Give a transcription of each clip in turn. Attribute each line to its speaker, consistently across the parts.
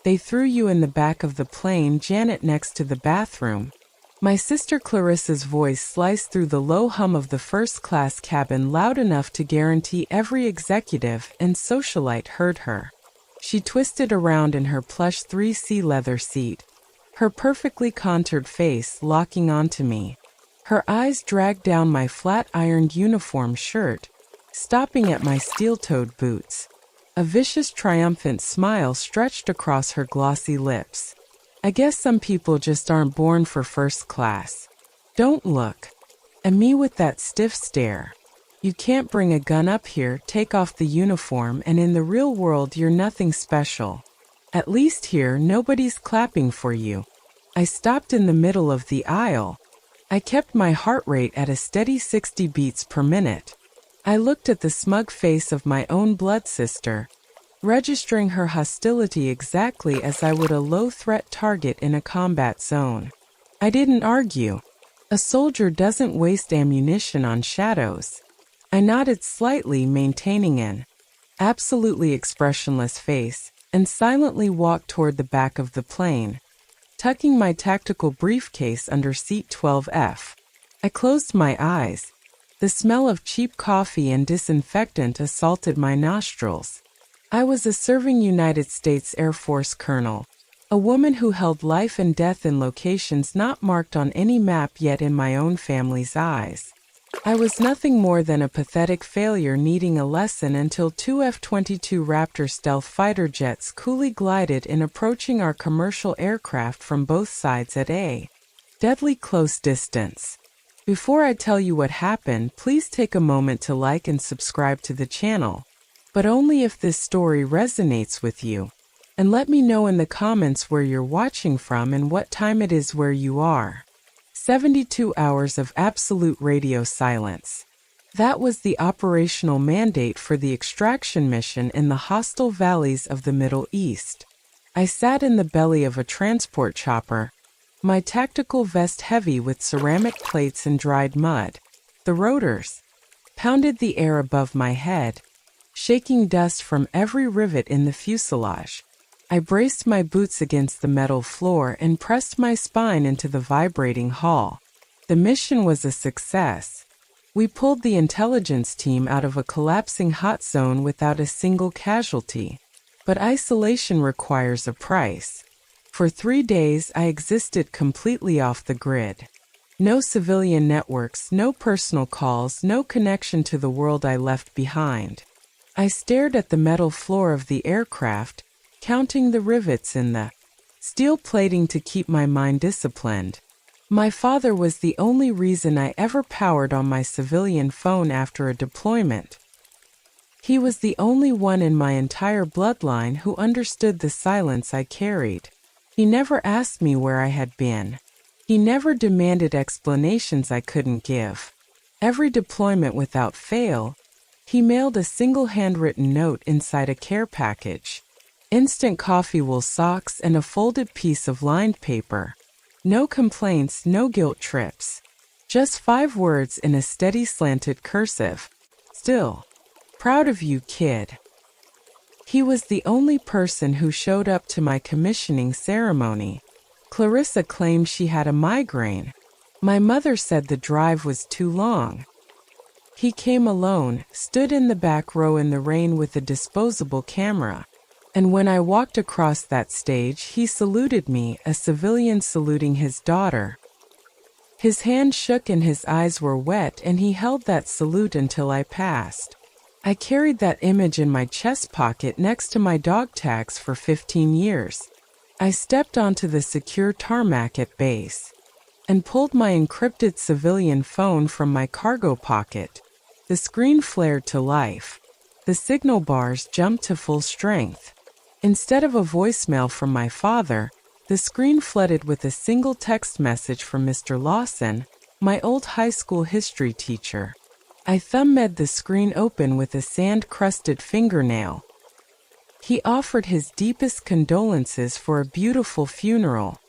Speaker 1: They threw you in the back of the plane, Janet, next to the bathroom. My sister Clarissa's voice sliced through the low hum of the first-class cabin loud enough to guarantee every executive and socialite heard her. She twisted around in her plush 3C leather seat, her perfectly contoured face locking onto me. Her eyes dragged down my flat-ironed uniform shirt, stopping at my steel-toed boots. A vicious, triumphant smile stretched across her glossy lips. I guess some people just aren't born for first class. Don't look. And me with that stiff stare. You can't bring a gun up here, take off the uniform, and in the real world you're nothing special. At least here nobody's clapping for you. I stopped in the middle of the aisle. I kept my heart rate at a steady 60 beats per minute. I looked at the smug face of my own blood sister, registering her hostility exactly as I would a low-threat target in a combat zone. I didn't argue. A soldier doesn't waste ammunition on shadows. I nodded slightly, maintaining an absolutely expressionless face, and silently walked toward the back of the plane, tucking my tactical briefcase under seat 12F. I closed my eyes. The smell of cheap coffee and disinfectant assaulted my nostrils. I was a serving United States Air Force colonel, a woman who held life and death in locations not marked on any map yet in my own family's eyes. I was nothing more than a pathetic failure needing a lesson until two F-22 Raptor stealth fighter jets coolly glided in, approaching our commercial aircraft from both sides at a deadly close distance. Before I tell you what happened, please take a moment to like and subscribe to the channel, but only if this story resonates with you. And let me know in the comments where you're watching from and what time it is where you are. 72 hours of absolute radio silence. That was the operational mandate for the extraction mission in the hostile valleys of the Middle East. I sat in the belly of a transport chopper, my tactical vest heavy with ceramic plates and dried mud. The rotors pounded the air above my head, shaking dust from every rivet in the fuselage. I braced my boots against the metal floor and pressed my spine into the vibrating hull. The mission was a success. We pulled the intelligence team out of a collapsing hot zone without a single casualty. But isolation requires a price. For 3 days, I existed completely off the grid. No civilian networks, no personal calls, no connection to the world I left behind. I stared at the metal floor of the aircraft, counting the rivets in the steel plating to keep my mind disciplined. My father was the only reason I ever powered on my civilian phone after a deployment. He was the only one in my entire bloodline who understood the silence I carried. He never asked me where I had been. He never demanded explanations I couldn't give. Every deployment without fail, he mailed a single handwritten note inside a care package. Instant coffee, wool socks, and a folded piece of lined paper. No complaints, no guilt trips. Just 5 words in a steady slanted cursive. Still proud of you, kid. He was the only person who showed up to my commissioning ceremony. Clarissa claimed she had a migraine. My mother said the drive was too long. He came alone, stood in the back row in the rain with a disposable camera. And when I walked across that stage, he saluted me, a civilian saluting his daughter. His hand shook and his eyes were wet, and he held that salute until I passed. I carried that image in my chest pocket next to my dog tags for 15 years. I stepped onto the secure tarmac at base and pulled my encrypted civilian phone from my cargo pocket. The screen flared to life. The signal bars jumped to full strength. Instead of a voicemail from my father, the screen flooded with a single text message from Mr. Lawson, my old high school history teacher. I thumbed the screen open with a sand-crusted fingernail. He offered his deepest condolences for a beautiful funeral.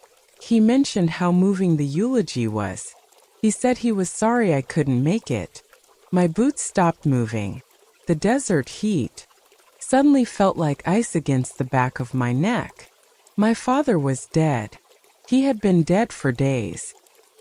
Speaker 1: He mentioned how moving the eulogy was. He said he was sorry I couldn't make it. My boots stopped moving. The desert heat suddenly felt like ice against the back of my neck. My father was dead. He had been dead for days.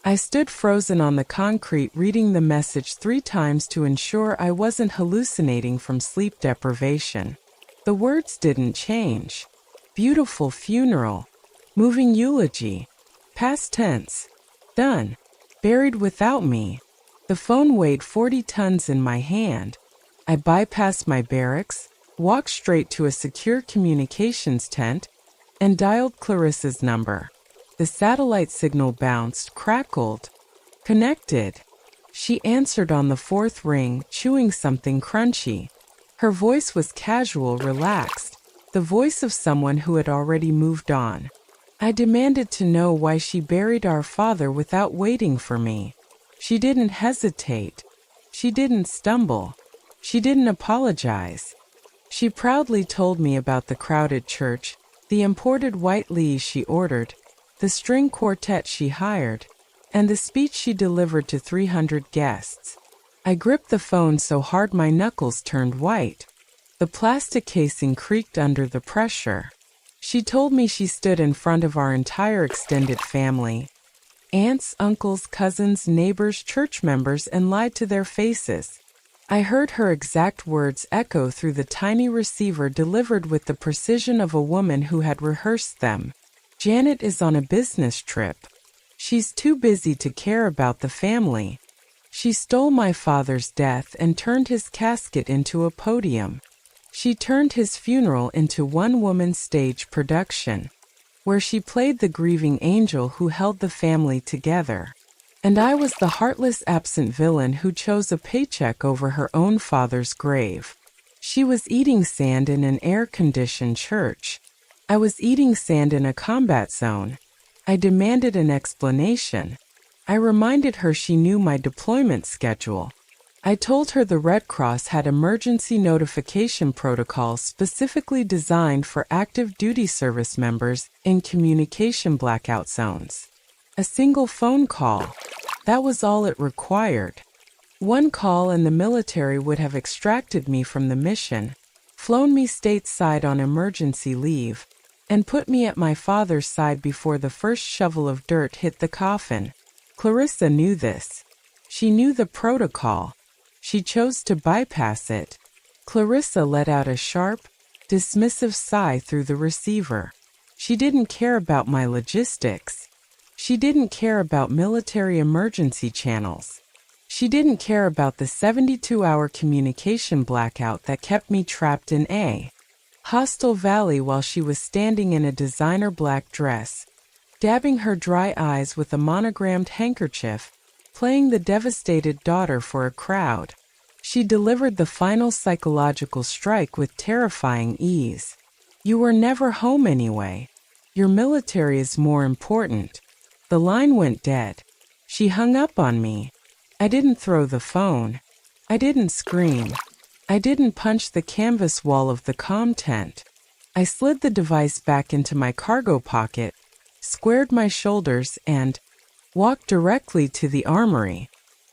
Speaker 1: I stood frozen on the concrete reading the message 3 times to ensure I wasn't hallucinating from sleep deprivation. The words didn't change. Beautiful funeral. Moving eulogy. Past tense. Done. Buried without me. The phone weighed 40 tons in my hand. I bypassed my barracks, walked straight to a secure communications tent, and dialed Clarissa's number. The satellite signal bounced, crackled. Connected. She answered on the 4th ring, chewing something crunchy. Her voice was casual, relaxed, the voice of someone who had already moved on. I demanded to know why she buried our father without waiting for me. She didn't hesitate. She didn't stumble. She didn't apologize. She proudly told me about the crowded church, the imported white lees she ordered, the string quartet she hired, and the speech she delivered to 300 guests. I gripped the phone so hard my knuckles turned white. The plastic casing creaked under the pressure. She told me she stood in front of our entire extended family, aunts, uncles, cousins, neighbors, church members, and lied to their faces. I heard her exact words echo through the tiny receiver delivered with the precision of a woman who had rehearsed them. Janet is on a business trip. She's too busy to care about the family. She stole my father's death and turned his casket into a podium. She turned his funeral into one-woman stage production, where she played the grieving angel who held the family together. And I was the heartless absent villain who chose a paycheck over her own father's grave. She was eating sand in an air-conditioned church. I was eating sand in a combat zone. I demanded an explanation. I reminded her she knew my deployment schedule. I told her the Red Cross had emergency notification protocols specifically designed for active duty service members in communication blackout zones. A single phone call. That was all it required. One call and the military would have extracted me from the mission, flown me stateside on emergency leave, and put me at my father's side before the first shovel of dirt hit the coffin. Clarissa knew this. She knew the protocol. She chose to bypass it. Clarissa let out a sharp, dismissive sigh through the receiver. She didn't care about my logistics. She didn't care about military emergency channels. She didn't care about the 72-hour communication blackout that kept me trapped in a hostile valley while she was standing in a designer black dress, dabbing her dry eyes with a monogrammed handkerchief, playing the devastated daughter for a crowd. She delivered the final psychological strike with terrifying ease. You were never home anyway. Your military is more important. The line went dead. She hung up on me. I didn't throw the phone. I didn't scream. I didn't punch the canvas wall of the comm tent. I slid the device back into my cargo pocket, squared my shoulders, and walked directly to the armory.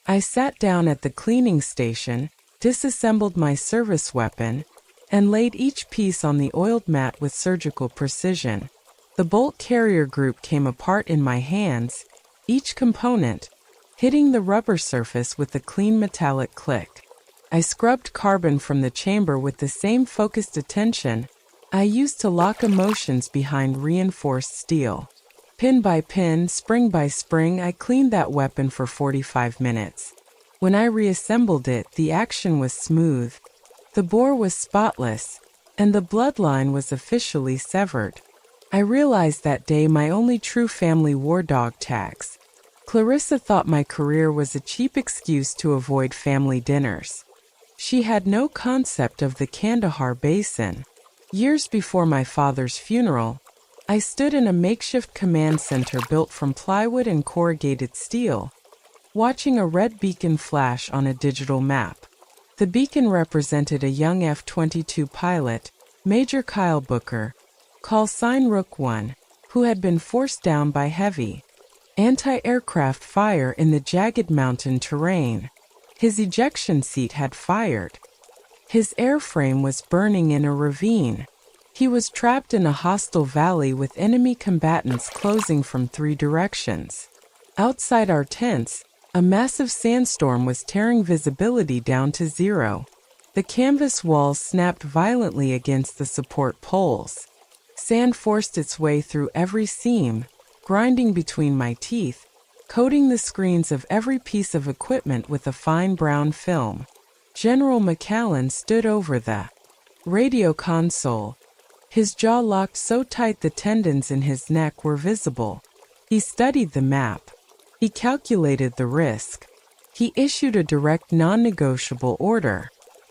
Speaker 1: I sat down at the cleaning station, disassembled my service weapon, and laid each piece on the oiled mat with surgical precision. The bolt carrier group came apart in my hands, each component hitting the rubber surface with a clean metallic click. I scrubbed carbon from the chamber with the same focused attention I used to lock emotions behind reinforced steel. Pin by pin, spring by spring, I cleaned that weapon for 45 minutes. When I reassembled it, the action was smooth. The bore was spotless, and the bloodline was officially severed. I realized that day my only true family war dog tags. Clarissa thought my career was a cheap excuse to avoid family dinners. She had no concept of the Kandahar Basin. Years before my father's funeral, I stood in a makeshift command center built from plywood and corrugated steel, watching a red beacon flash on a digital map. The beacon represented a young F-22 pilot, Major Kyle Booker, call sign Rook 1, who had been forced down by heavy anti-aircraft fire in the jagged mountain terrain. His ejection seat had fired. His airframe was burning in a ravine. He was trapped in a hostile valley with enemy combatants closing from 3 directions. Outside our tents, a massive sandstorm was tearing visibility down to 0. The canvas walls snapped violently against the support poles. Sand forced its way through every seam, grinding between my teeth, coating the screens of every piece of equipment with a fine brown film. General McCallan stood over the radio console, his jaw locked so tight the tendons in his neck were visible. He studied the map. He calculated the risk. He issued a direct non-negotiable order.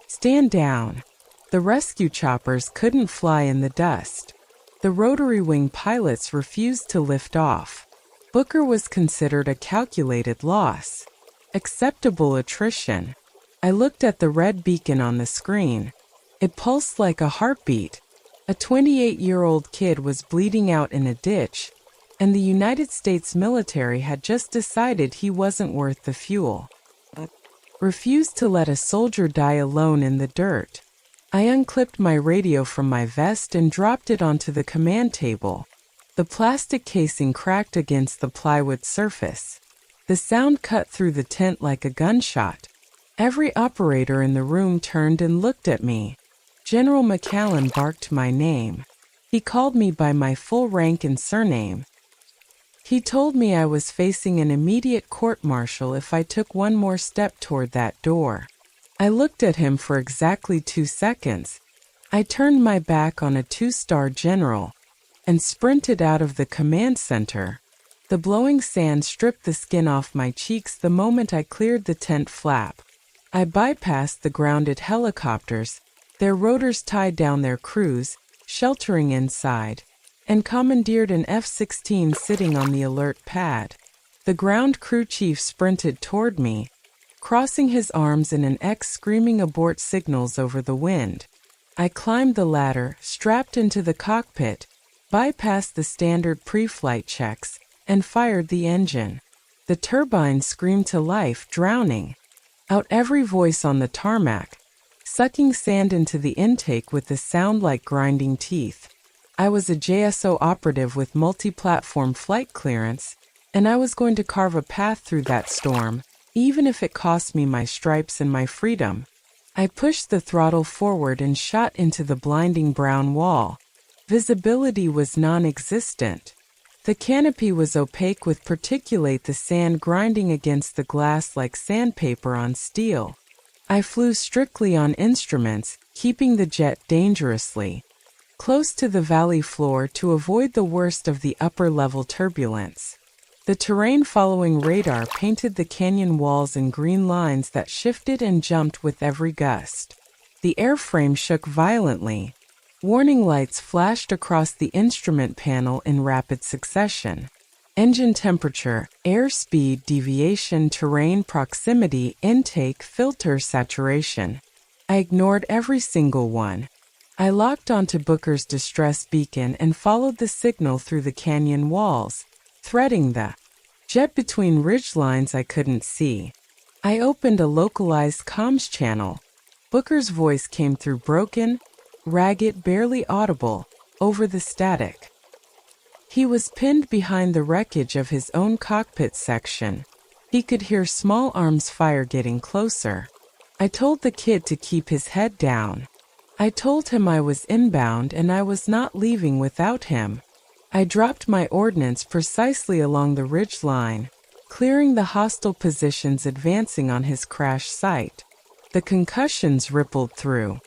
Speaker 1: Stand down. The rescue choppers couldn't fly in the dust. The rotary wing pilots refused to lift off. Booker was considered a calculated loss. Acceptable attrition. I looked at the red beacon on the screen. It pulsed like a heartbeat. A 28-year-old kid was bleeding out in a ditch, and the United States military had just decided he wasn't worth the fuel. Refused to let a soldier die alone in the dirt. I unclipped my radio from my vest and dropped it onto the command table. The plastic casing cracked against the plywood surface. The sound cut through the tent like a gunshot. Every operator in the room turned and looked at me. General McCallan barked my name. He called me by my full rank and surname. He told me I was facing an immediate court-martial if I took one more step toward that door. I looked at him for exactly 2 seconds. I turned my back on a 2-star general and sprinted out of the command center. The blowing sand stripped the skin off my cheeks the moment I cleared the tent flap. I bypassed the grounded helicopters, their rotors tied down their crews, sheltering inside, and commandeered an F-16 sitting on the alert pad. The ground crew chief sprinted toward me, crossing his arms in an X screaming abort signals over the wind. I climbed the ladder, strapped into the cockpit, bypassed the standard pre-flight checks, and fired the engine. The turbine screamed to life, drowning out every voice on the tarmac, sucking sand into the intake with a sound like grinding teeth. I was a JSO operative with multi-platform flight clearance, and I was going to carve a path through that storm, even if it cost me my stripes and my freedom. I pushed the throttle forward and shot into the blinding brown wall. Visibility was non-existent. The canopy was opaque with particulate, the sand grinding against the glass like sandpaper on steel. I flew strictly on instruments, keeping the jet dangerously close to the valley floor to avoid the worst of the upper-level turbulence. The terrain following radar painted the canyon walls in green lines that shifted and jumped with every gust. The airframe shook violently. Warning lights flashed across the instrument panel in rapid succession. Engine temperature, airspeed, deviation, terrain, proximity, intake, filter, saturation. I ignored every single one. I locked onto Booker's distress beacon and followed the signal through the canyon walls, threading the jet between ridgelines I couldn't see. I opened a localized comms channel. Booker's voice came through broken, ragged, barely audible, over the static. He was pinned behind the wreckage of his own cockpit section. He could hear small arms fire getting closer. I told the kid to keep his head down. I told him I was inbound and I was not leaving without him. I dropped my ordnance precisely along the ridge line, clearing the hostile positions advancing on his crash site. The concussions rippled through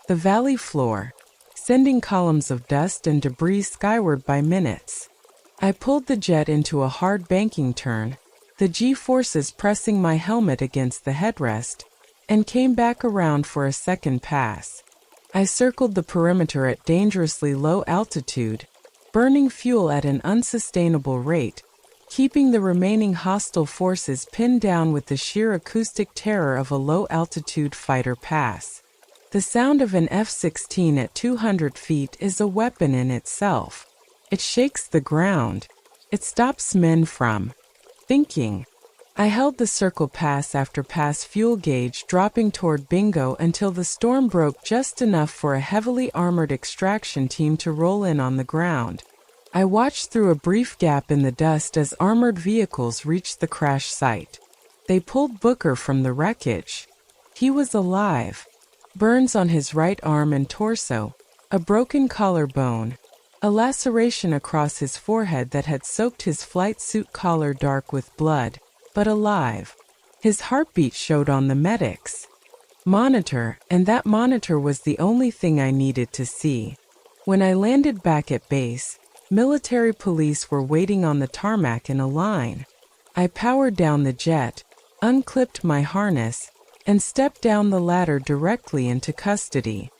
Speaker 1: the valley floor, sending columns of dust and debris skyward by minutes. I pulled the jet into a hard banking turn, the G-forces pressing my helmet against the headrest, and came back around for a second pass. I circled the perimeter at dangerously low altitude, burning fuel at an unsustainable rate, keeping the remaining hostile forces pinned down with the sheer acoustic terror of a low-altitude fighter pass. The sound of an F-16 at 200 feet is a weapon in itself. It shakes the ground. It stops men from thinking. I held the circle pass after pass, fuel gauge dropping toward bingo, until the storm broke just enough for a heavily armored extraction team to roll in on the ground. I watched through a brief gap in the dust as armored vehicles reached the crash site. They pulled Booker from the wreckage. He was alive. Burns on his right arm and torso, a broken collarbone, a laceration across his forehead that had soaked his flight suit collar dark with blood, but alive. His heartbeat showed on the medic's monitor, and that monitor was the only thing I needed to see. When I landed back at base, military police were waiting on the tarmac in a line. I powered down the jet, unclipped my harness, and stepped down the ladder directly into custody.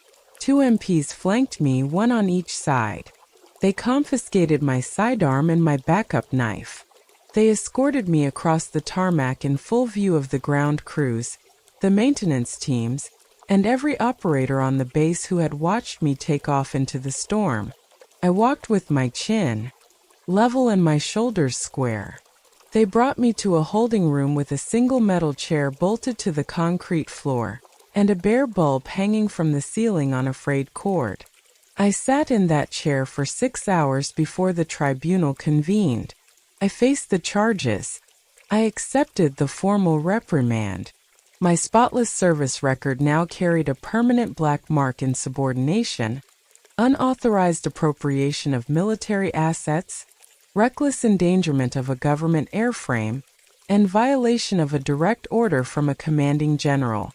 Speaker 1: 2 MPs flanked me, one on each side. They confiscated my sidearm and my backup knife. They escorted me across the tarmac in full view of the ground crews, the maintenance teams, and every operator on the base who had watched me take off into the storm. I walked with my chin level and my shoulders square. They brought me to a holding room with a single metal chair bolted to the concrete floor, and a bare bulb hanging from the ceiling on a frayed cord. I sat in that chair for 6 hours before the tribunal convened. I faced the charges. I accepted the formal reprimand. My spotless service record now carried a permanent black mark: insubordination, unauthorized appropriation of military assets, reckless endangerment of a government airframe, and violation of a direct order from a commanding general.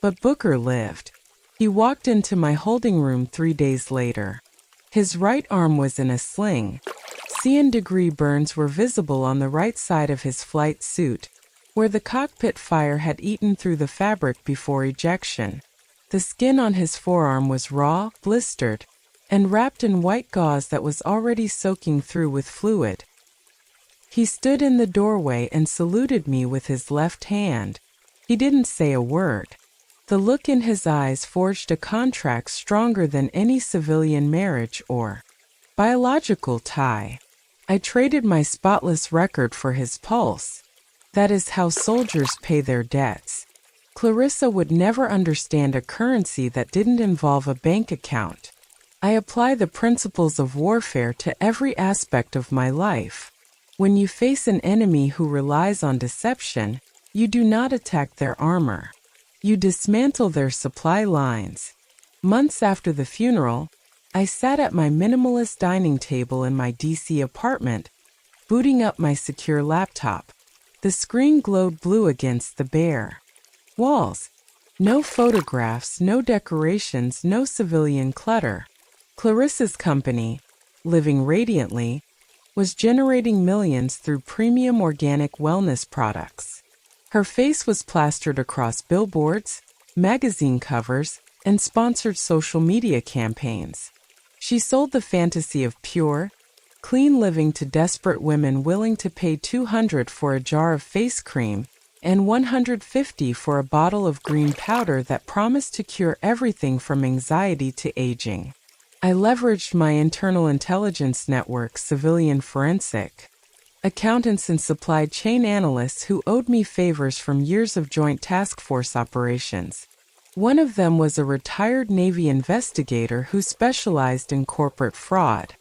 Speaker 1: But Booker lived. He walked into my holding room 3 days later. His right arm was in a sling. Second-degree burns were visible on the right side of his flight suit, where the cockpit fire had eaten through the fabric before ejection. The skin on his forearm was raw, blistered, and wrapped in white gauze that was already soaking through with fluid. He stood in the doorway and saluted me with his left hand. He didn't say a word. The look in his eyes forged a contract stronger than any civilian marriage or biological tie. I traded my spotless record for his pulse. That is how soldiers pay their debts. Clarissa would never understand a currency that didn't involve a bank account. I apply the principles of warfare to every aspect of my life. When you face an enemy who relies on deception, you do not attack their armor. You dismantle their supply lines. Months after the funeral, I sat at my minimalist dining table in my DC apartment, booting up my secure laptop. The screen glowed blue against the bare walls. No photographs, no decorations, no civilian clutter. Clarissa's company, living radiantly, was generating millions through premium organic wellness products. Her face was plastered across billboards, magazine covers, and sponsored social media campaigns. She sold the fantasy of pure, clean living to desperate women willing to pay $200 for a jar of face cream and $150 for a bottle of green powder that promised to cure everything from anxiety to aging. I leveraged my internal intelligence network, civilian forensic accountants and supply chain analysts who owed me favors from years of joint task force operations. One of them was a retired Navy investigator who specialized in corporate fraud.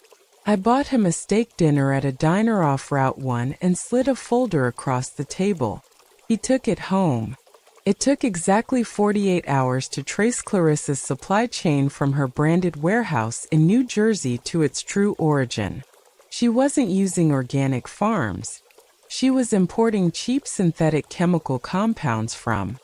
Speaker 1: I bought him a steak dinner at a diner off Route 1 and slid a folder across the table. He took it home. It took exactly 48 hours to trace Clarissa's supply chain from her branded warehouse in New Jersey to its true origin. She wasn't using organic farms. She was importing cheap synthetic chemical compounds from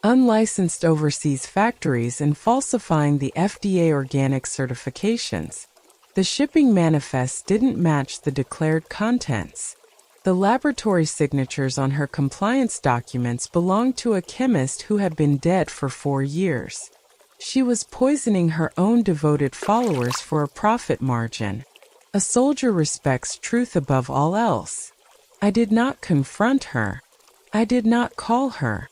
Speaker 1: unlicensed overseas factories and falsifying the FDA organic certifications. The shipping manifest didn't match the declared contents. The laboratory signatures on her compliance documents belonged to a chemist who had been dead for 4 years. She was poisoning her own devoted followers for a profit margin. A soldier respects truth above all else. I did not confront her. I did not call her.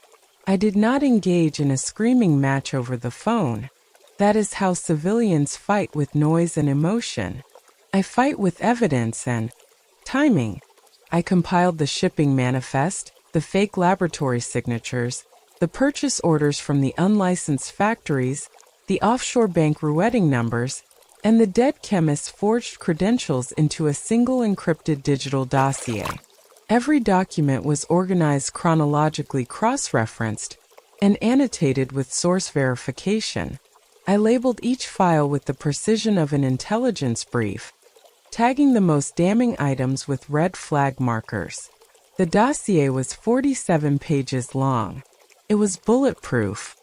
Speaker 1: I did not engage in a screaming match over the phone. That is how civilians fight, with noise and emotion. I fight with evidence and timing. I compiled the shipping manifest, the fake laboratory signatures, the purchase orders from the unlicensed factories, the offshore bank routing numbers, and the dead chemist's forged credentials into a single encrypted digital dossier. Every document was organized chronologically, cross-referenced, and annotated with source verification. I labeled each file with the precision of an intelligence brief, tagging the most damning items with red flag markers. The dossier was 47 pages long. It was bulletproof.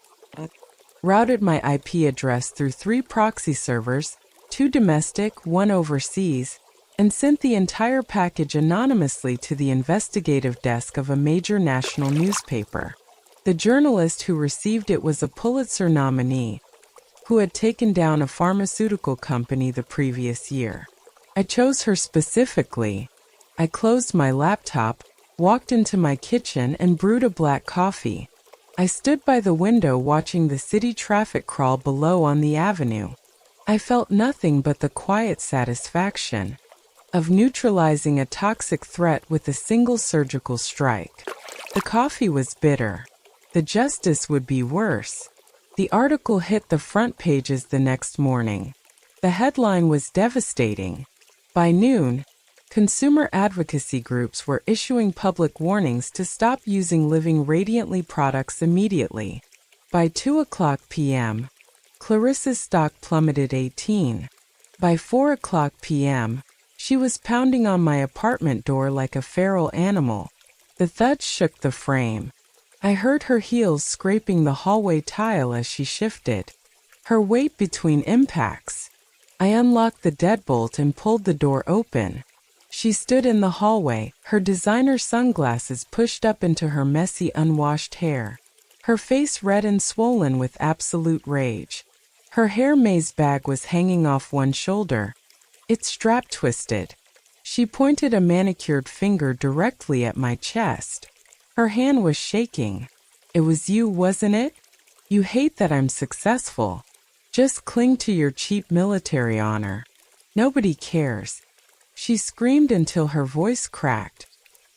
Speaker 1: Routed my IP address through 3 proxy servers, 2 domestic, 1 overseas, and sent the entire package anonymously to the investigative desk of a major national newspaper. The journalist who received it was a Pulitzer nominee who had taken down a pharmaceutical company the previous year. I chose her specifically. I closed my laptop, walked into my kitchen, and brewed a black coffee. I stood by the window watching the city traffic crawl below on the avenue. I felt nothing but the quiet satisfaction of neutralizing a toxic threat with a single surgical strike. The coffee was bitter. The justice would be worse. The article hit the front pages the next morning. The headline was devastating. By noon, consumer advocacy groups were issuing public warnings to stop using Living Radiantly products immediately. By 2:00 p.m., Clarissa's stock plummeted 18. By 4:00 p.m., she was pounding on my apartment door like a feral animal. The thud shook the frame. I heard her heels scraping the hallway tile as she shifted, her weight between impacts. I unlocked the deadbolt and pulled the door open. She stood in the hallway, her designer sunglasses pushed up into her messy, unwashed hair, her face red and swollen with absolute rage. Her hair maze bag was hanging off one shoulder, its strap twisted. She pointed a manicured finger directly at my chest. Her hand was shaking. "It was you, wasn't it? You hate that I'm successful. Just cling to your cheap military honor. Nobody cares." She screamed until her voice cracked,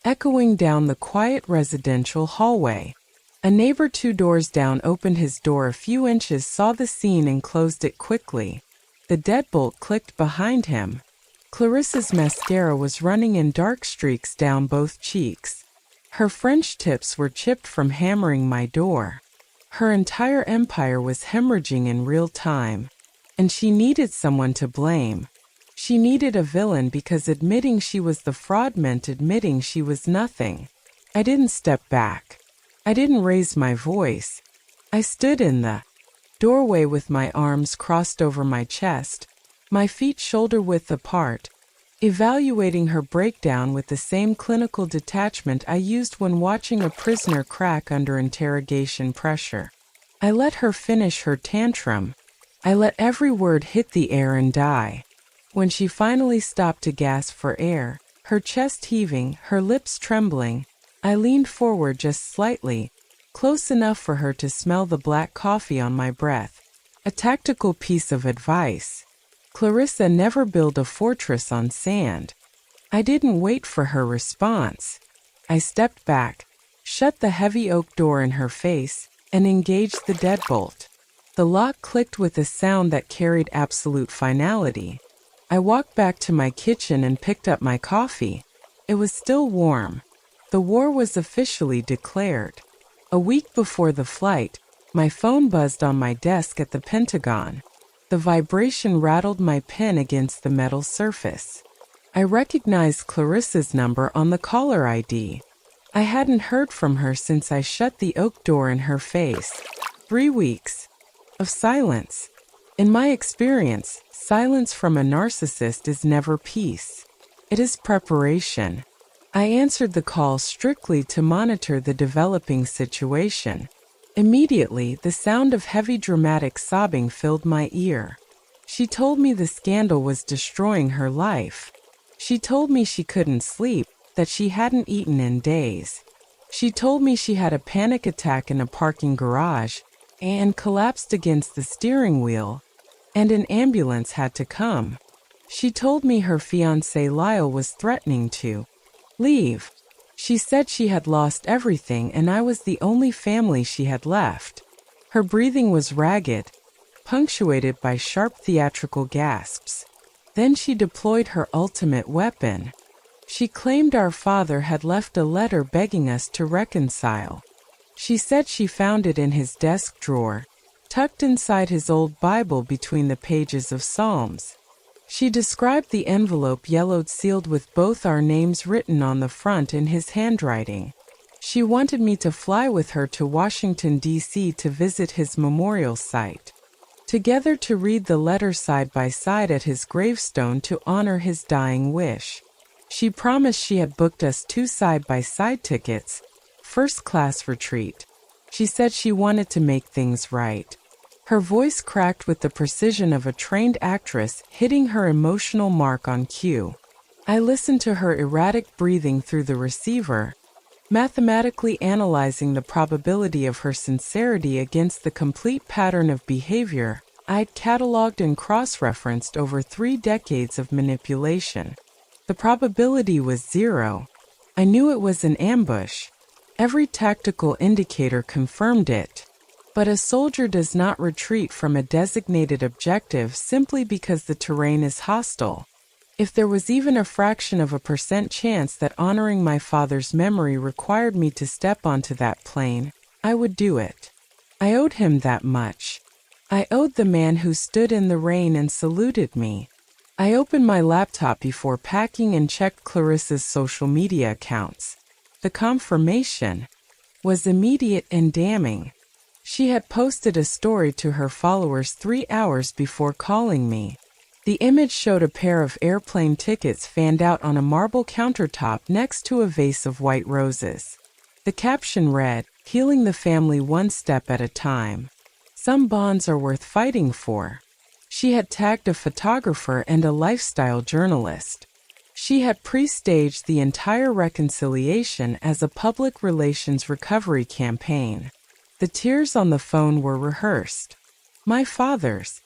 Speaker 1: echoing down the quiet residential hallway. A neighbor 2 doors down opened his door a few inches, saw the scene, and closed it quickly. The deadbolt clicked behind him. Clarissa's mascara was running in dark streaks down both cheeks. Her French tips were chipped from hammering my door. Her entire empire was hemorrhaging in real time. And she needed someone to blame. She needed a villain, because admitting she was the fraud meant admitting she was nothing. I didn't step back. I didn't raise my voice. I stood in the doorway with my arms crossed over my chest, my feet shoulder-width apart, evaluating her breakdown with the same clinical detachment I used when watching a prisoner crack under interrogation pressure. I let her finish her tantrum. I let every word hit the air and die. When she finally stopped to gasp for air, her chest heaving, her lips trembling, I leaned forward just slightly, close enough for her to smell the black coffee on my breath. A tactical piece of advice. Clarissa, never build a fortress on sand. I didn't wait for her response. I stepped back, shut the heavy oak door in her face, and engaged the deadbolt. The lock clicked with a sound that carried absolute finality. I walked back to my kitchen and picked up my coffee. It was still warm. The war was officially declared. A week before the flight, my phone buzzed on my desk at the Pentagon. The vibration rattled my pen against the metal surface. I recognized Clarissa's number on the caller ID. I hadn't heard from her since I shut the oak door in her face. 3 weeks of silence. In my experience, silence from a narcissist is never peace. It is preparation. I answered the call strictly to monitor the developing situation. Immediately, the sound of heavy dramatic sobbing filled my ear. She told me the scandal was destroying her life. She told me she couldn't sleep, that she hadn't eaten in days. She told me she had a panic attack in a parking garage and collapsed against the steering wheel, and an ambulance had to come. She told me her fiancé Lyle was threatening to leave. She said she had lost everything and I was the only family she had left. Her breathing was ragged, punctuated by sharp theatrical gasps. Then she deployed her ultimate weapon. She claimed our father had left a letter begging us to reconcile. She said she found it in his desk drawer, tucked inside his old Bible between the pages of Psalms. She described the envelope yellowed sealed with both our names written on the front in his handwriting. She wanted me to fly with her to Washington, D.C. to visit his memorial site. Together to read the letter side by side at his gravestone to honor his dying wish. She promised she had booked us 2 side-by-side tickets, first-class retreat. She said she wanted to make things right. Her voice cracked with the precision of a trained actress hitting her emotional mark on cue. I listened to her erratic breathing through the receiver, mathematically analyzing the probability of her sincerity against the complete pattern of behavior I'd cataloged and cross-referenced over 3 decades of manipulation. The probability was 0. I knew it was an ambush. Every tactical indicator confirmed it. But a soldier does not retreat from a designated objective simply because the terrain is hostile. If there was even a fraction of a % chance that honoring my father's memory required me to step onto that plane, I would do it. I owed him that much. I owed the man who stood in the rain and saluted me. I opened my laptop before packing and checked Clarissa's social media accounts. The confirmation was immediate and damning. She had posted a story to her followers 3 hours before calling me. The image showed a pair of airplane tickets fanned out on a marble countertop next to a vase of white roses. The caption read, "Healing the family one step at a time. Some bonds are worth fighting for." She had tagged a photographer and a lifestyle journalist. She had pre-staged the entire reconciliation as a public relations recovery campaign. The tears on the phone were rehearsed. My father's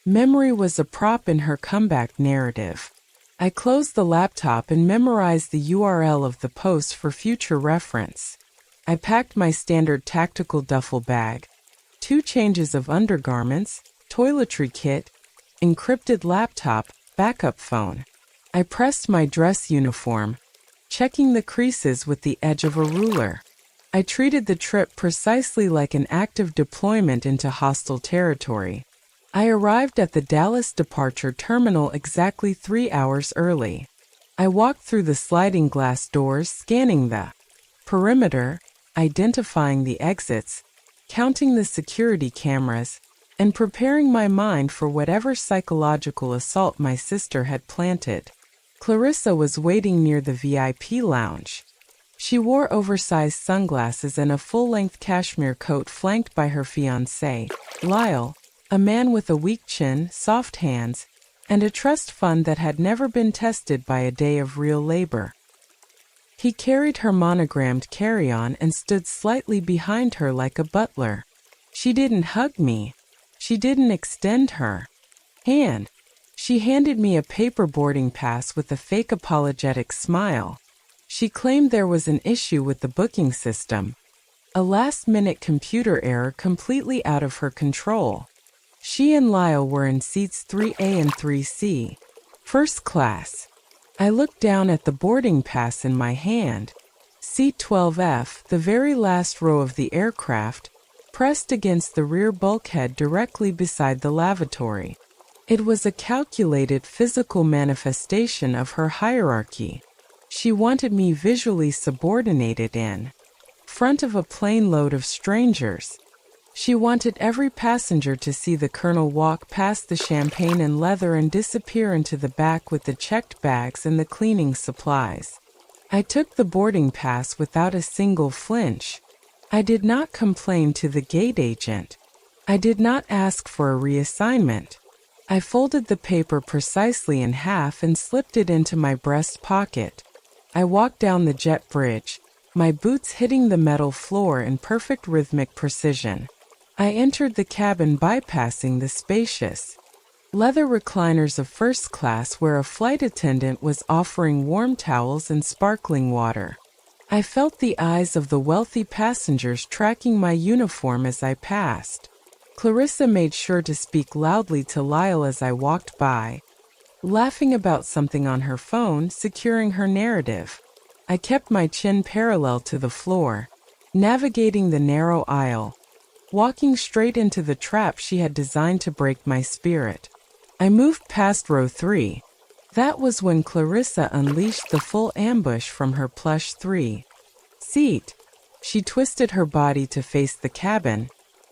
Speaker 1: memory was a prop in her comeback narrative. I closed the laptop and memorized the URL of the post for future reference. I packed my standard tactical duffel bag, 2 changes of undergarments, toiletry kit, encrypted laptop, backup phone. I pressed my dress uniform, checking the creases with the edge of a ruler. I treated the trip precisely like an active deployment into hostile territory. I arrived at the Dallas departure terminal exactly 3 hours early. I walked through the sliding glass doors, scanning the perimeter, identifying the exits, counting the security cameras, and preparing my mind for whatever psychological assault my sister had planted. Clarissa was waiting near the VIP lounge. She wore oversized sunglasses and a full-length cashmere coat flanked by her fiancé, Lyle, a man with a weak chin, soft hands, and a trust fund that had never been tested by a day of real labor. He carried her monogrammed carry-on and stood slightly behind her like a butler. She didn't hug me. She didn't extend her hand. She handed me a paper boarding pass with a fake apologetic smile. She claimed there was an issue with the booking system, a last-minute computer error completely out of her control. She and Lyle were in seats 3A and 3C, first class. I looked down at the boarding pass in my hand. Seat 12F, the very last row of the aircraft, pressed against the rear bulkhead directly beside the lavatory. It was a calculated physical manifestation of her hierarchy. She wanted me visually subordinated in front of a plane load of strangers. She wanted every passenger to see the colonel walk past the champagne and leather and disappear into the back with the checked bags and the cleaning supplies. I took the boarding pass without a single flinch. I did not complain to the gate agent. I did not ask for a reassignment. I folded the paper precisely in half and slipped it into my breast pocket. I walked down the jet bridge, my boots hitting the metal floor in perfect rhythmic precision. I entered the cabin bypassing the spacious leather recliners of first class where a flight attendant was offering warm towels and sparkling water. I felt the eyes of the wealthy passengers tracking my uniform as I passed. Clarissa made sure to speak loudly to Lyle as I walked by, laughing about something on her phone, securing her narrative. I kept my chin parallel to the floor, navigating the narrow aisle, walking straight into the trap she had designed to break my spirit. I moved past row 3. That was when Clarissa unleashed the full ambush from her plush 3 seat. She twisted her body to face the cabin,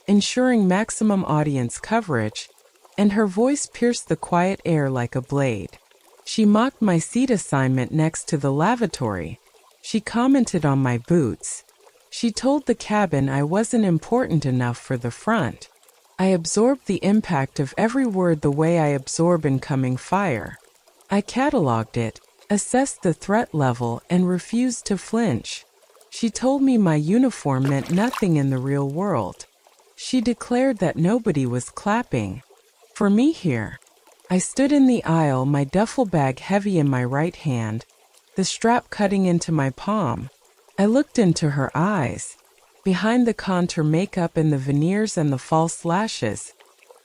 Speaker 1: ensuring maximum audience coverage, and her voice pierced the quiet air like a blade. She mocked my seat assignment next to the lavatory. She commented on my boots. She told the cabin I wasn't important enough for the front. I absorbed the impact of every word the way I absorb incoming fire. I cataloged it, assessed the threat level, and refused to flinch. She told me my uniform meant nothing in the real world. She declared that nobody was clapping for me here. I stood in the aisle, my duffel bag heavy in my right hand, the strap cutting into my palm. I looked into her eyes. Behind the contour makeup and the veneers and the false lashes,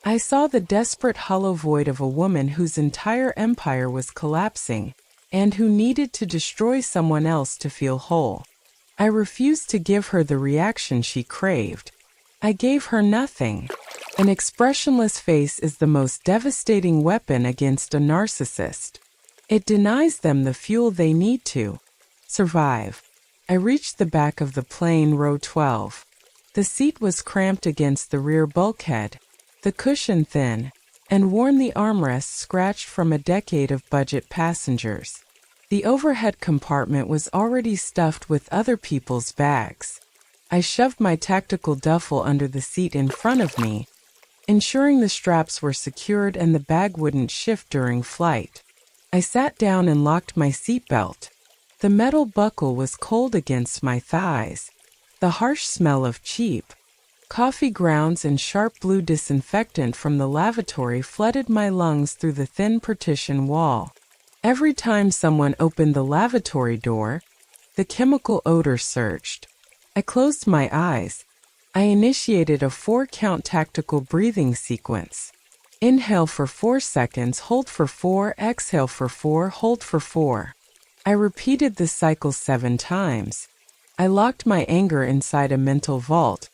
Speaker 1: I saw the desperate hollow void of a woman whose entire empire was collapsing and who needed to destroy someone else to feel whole. I refused to give her the reaction she craved. I gave her nothing. An expressionless face is the most devastating weapon against a narcissist. It denies them the fuel they need to survive. I reached the back of the plane, row 12. The seat was cramped against the rear bulkhead, the cushion thin, and worn, the armrests scratched from a decade of budget passengers. The overhead compartment was already stuffed with other people's bags. I shoved my tactical duffel under the seat in front of me, ensuring the straps were secured and the bag wouldn't shift during flight. I sat down and locked my seatbelt. The metal buckle was cold against my thighs. The harsh smell of cheap coffee grounds and sharp blue disinfectant from the lavatory flooded my lungs through the thin partition wall. Every time someone opened the lavatory door, the chemical odor surged. I closed my eyes. I initiated a 4-count tactical breathing sequence. Inhale for 4 seconds, hold for 4, exhale for 4, hold for 4. I repeated this cycle 7 times. I locked my anger inside a mental vault,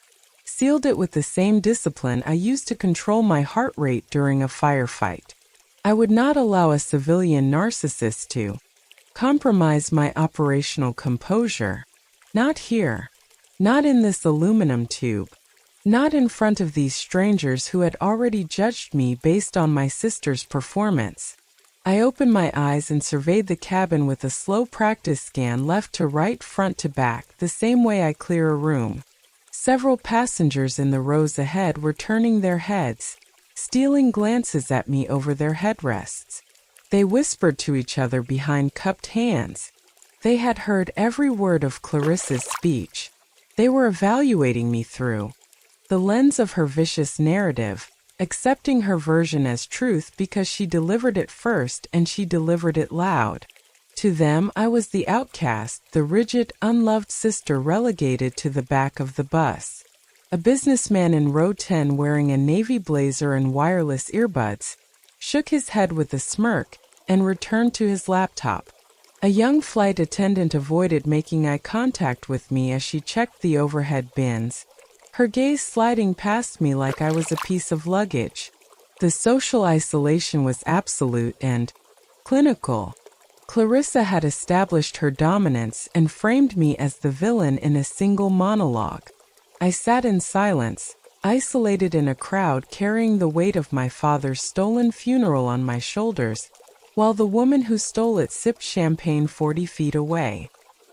Speaker 1: sealed it with the same discipline I used to control my heart rate during a firefight. I would not allow a civilian narcissist to compromise my operational composure. Not here. Not in this aluminum tube. Not in front of these strangers who had already judged me based on my sister's performance. I opened my eyes and surveyed the cabin with a slow practice scan, left to right, front to back, the same way I clear a room. Several passengers in the rows ahead were turning their heads, stealing glances at me over their headrests. They whispered to each other behind cupped hands. They had heard every word of Clarissa's speech. They were evaluating me through the lens of her vicious narrative, accepting her version as truth because she delivered it first and she delivered it loud. To them, I was the outcast, the rigid, unloved sister relegated to the back of the bus. A businessman in row 10, wearing a navy blazer and wireless earbuds, shook his head with a smirk and returned to his laptop. A young flight attendant avoided making eye contact with me as she checked the overhead bins, her gaze sliding past me like I was a piece of luggage. The social isolation was absolute and clinical. Clarissa had established her dominance and framed me as the villain in a single monologue. I sat in silence, isolated in a crowd, carrying the weight of my father's stolen funeral on my shoulders, while the woman who stole it sipped champagne 40 feet away.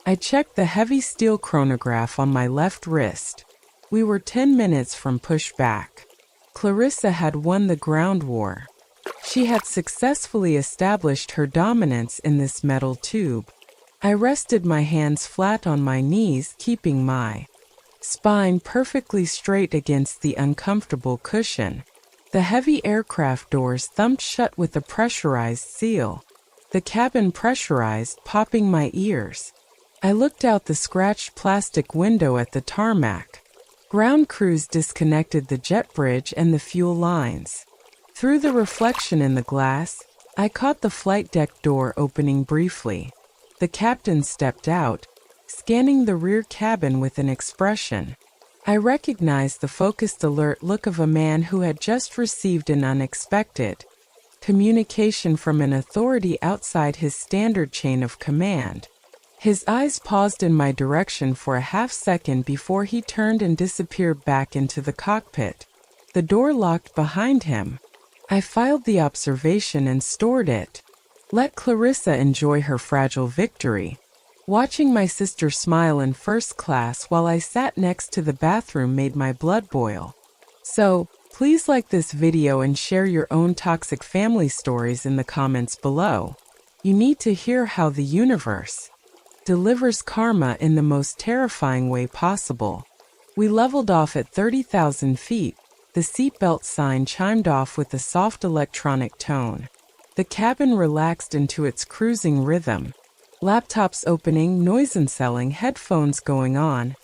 Speaker 1: I checked the heavy steel chronograph on my left wrist. We were 10 minutes from pushback. Clarissa had won the ground war. She had successfully established her dominance in this metal tube. I rested my hands flat on my knees, keeping my spine perfectly straight against the uncomfortable cushion. The heavy aircraft doors thumped shut with a pressurized seal. The cabin pressurized, popping my ears. I looked out the scratched plastic window at the tarmac. Ground crews disconnected the jet bridge and the fuel lines. Through the reflection in the glass, I caught the flight deck door opening briefly. The captain stepped out, scanning the rear cabin with an expression. I recognized the focused, alert look of a man who had just received an unexpected communication from an authority outside his standard chain of command. His eyes paused in my direction for a half-second before he turned and disappeared back into the cockpit. The door locked behind him. I filed the observation and stored it. Let Clarissa enjoy her fragile victory. Watching my sister smile in first class while I sat next to the bathroom made my blood boil. So, please like this video and share your own toxic family stories in the comments below. You need to hear how the universe delivers karma in the most terrifying way possible. We leveled off at 30,000 feet. The seatbelt sign chimed off with a soft electronic tone. The cabin relaxed into its cruising rhythm. Laptops opening, noise cancelling, headphones going on,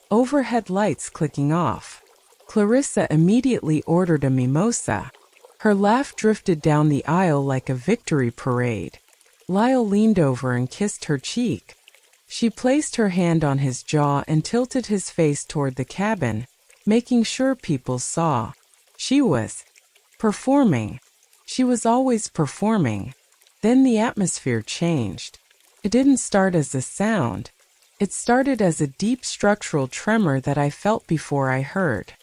Speaker 1: overhead lights clicking off. Clarissa immediately ordered a mimosa. Her laugh drifted down the aisle like a victory parade. Lyle leaned over and kissed her cheek. She placed her hand on his jaw and tilted his face toward the cabin, making sure people saw. She was performing. She was always performing. Then the atmosphere changed. It didn't start as a sound. It started as a deep structural tremor that I felt before I heard.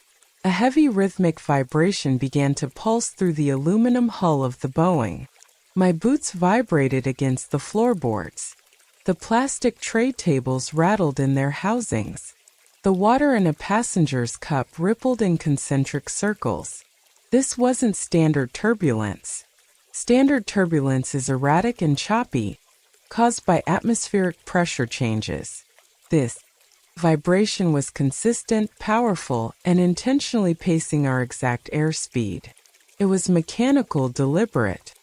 Speaker 1: A heavy rhythmic vibration began to pulse through the aluminum hull of the Boeing. My boots vibrated against the floorboards. The plastic tray tables rattled in their housings. The water in a passenger's cup rippled in concentric circles. This wasn't standard turbulence. Standard turbulence is erratic and choppy, caused by atmospheric pressure changes. This vibration was consistent, powerful, and intentionally pacing our exact airspeed. It was mechanical, deliberate.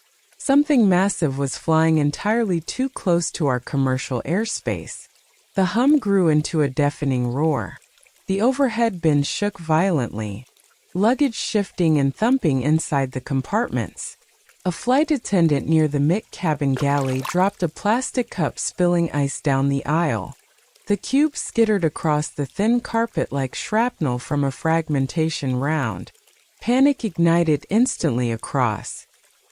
Speaker 1: Something massive was flying entirely too close to our commercial airspace. The hum grew into a deafening roar. The overhead bins shook violently, luggage shifting and thumping inside the compartments. A flight attendant near the mid-cabin galley dropped a plastic cup, spilling ice down the aisle. The cube skittered across the thin carpet like shrapnel from a fragmentation round. Panic ignited instantly across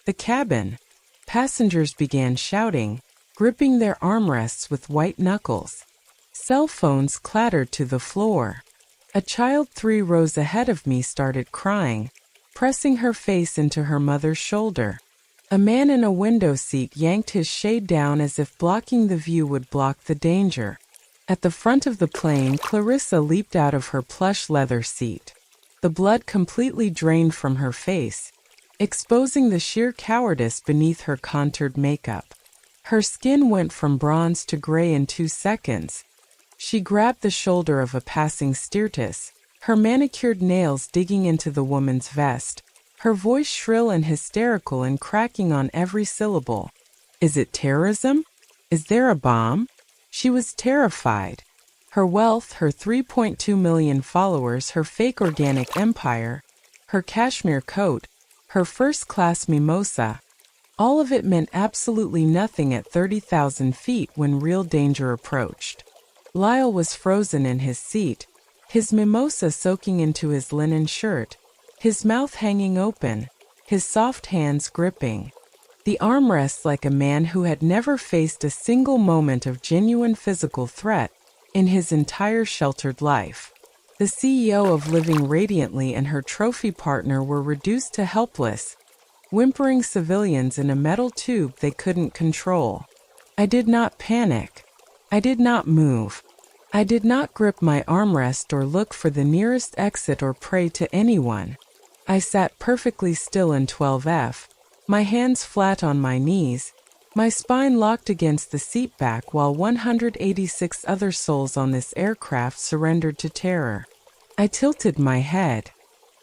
Speaker 1: the cabin. Passengers began shouting, gripping their armrests with white knuckles. Cell phones clattered to the floor. A child 3 rows ahead of me started crying, pressing her face into her mother's shoulder. A man in a window seat yanked his shade down as if blocking the view would block the danger. At the front of the plane, Clarissa leaped out of her plush leather seat. The blood completely drained from her face, exposing the sheer cowardice beneath her contoured makeup. Her skin went from bronze to gray in 2 seconds. She grabbed the shoulder of a passing stewardess, her manicured nails digging into the woman's vest, her voice shrill and hysterical and cracking on every syllable. Is it terrorism? Is there a bomb? She was terrified. Her wealth, her 3.2 million followers, her fake organic empire, her cashmere coat, her first-class mimosa, all of it meant absolutely nothing at 30,000 feet when real danger approached. Lyle was frozen in his seat, his mimosa soaking into his linen shirt, his mouth hanging open, his soft hands gripping the armrests like a man who had never faced a single moment of genuine physical threat in his entire sheltered life. The CEO of Living Radiantly and her trophy partner were reduced to helpless, whimpering civilians in a metal tube they couldn't control. I did not panic. I did not move. I did not grip my armrest or look for the nearest exit or pray to anyone. I sat perfectly still in 12F, my hands flat on my knees, my spine locked against the seat back while 186 other souls on this aircraft surrendered to terror. I tilted my head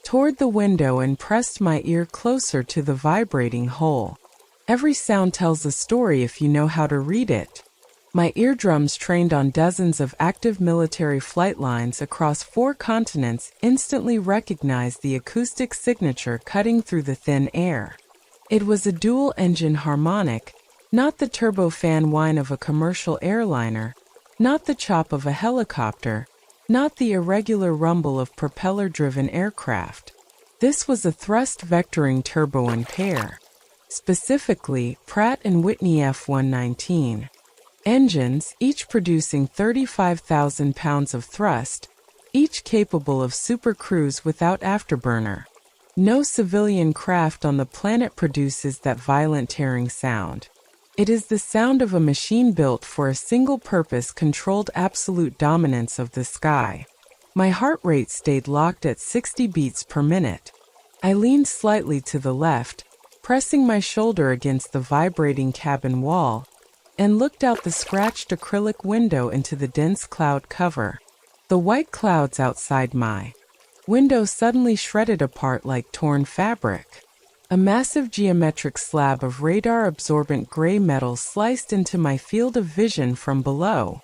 Speaker 1: toward the window and pressed my ear closer to the vibrating hole. Every sound tells a story if you know how to read it. My eardrums, trained on dozens of active military flight lines across 4 continents, instantly recognized the acoustic signature cutting through the thin air. It was a dual-engine harmonic, not the turbofan whine of a commercial airliner, not the chop of a helicopter, not the irregular rumble of propeller-driven aircraft. This was a thrust vectoring turbo in pair, specifically Pratt & Whitney F-119. Engines, each producing 35,000 pounds of thrust, each capable of supercruise without afterburner. No civilian craft on the planet produces that violent tearing sound. It is the sound of a machine built for a single-purpose, controlled absolute dominance of the sky. My heart rate stayed locked at 60 beats per minute. I leaned slightly to the left, pressing my shoulder against the vibrating cabin wall, and looked out the scratched acrylic window into the dense cloud cover. The white clouds outside my window suddenly shredded apart like torn fabric. A massive geometric slab of radar-absorbent gray metal sliced into my field of vision from below.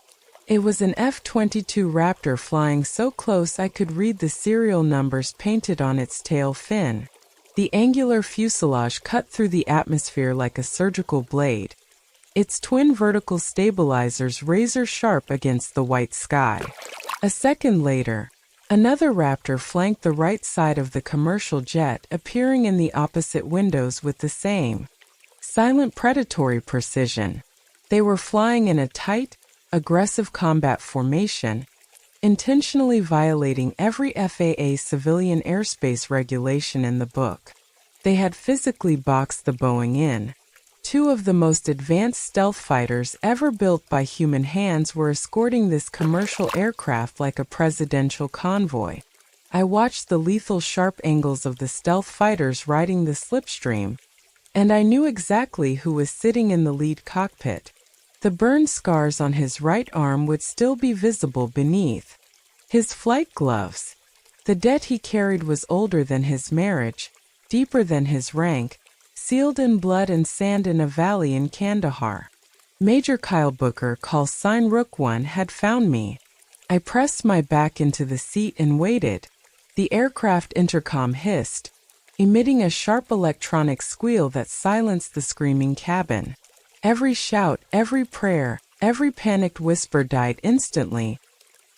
Speaker 1: It was an F-22 Raptor flying so close I could read the serial numbers painted on its tail fin. The angular fuselage cut through the atmosphere like a surgical blade, its twin vertical stabilizers razor-sharp against the white sky. A second later, another Raptor flanked the right side of the commercial jet, appearing in the opposite windows with the same silent predatory precision. They were flying in a tight, aggressive combat formation, intentionally violating every FAA civilian airspace regulation in the book. They had physically boxed the Boeing in. 2 of the most advanced stealth fighters ever built by human hands were escorting this commercial aircraft like a presidential convoy. I watched the lethal sharp angles of the stealth fighters riding the slipstream, and I knew exactly who was sitting in the lead cockpit. The burn scars on his right arm would still be visible beneath his flight gloves. The debt he carried was older than his marriage, deeper than his rank, sealed in blood and sand in a valley in Kandahar. Major Kyle Booker, call sign Rook 1, had found me. I pressed my back into the seat and waited. The aircraft intercom hissed, emitting a sharp electronic squeal that silenced the screaming cabin. Every shout, every prayer, every panicked whisper died instantly,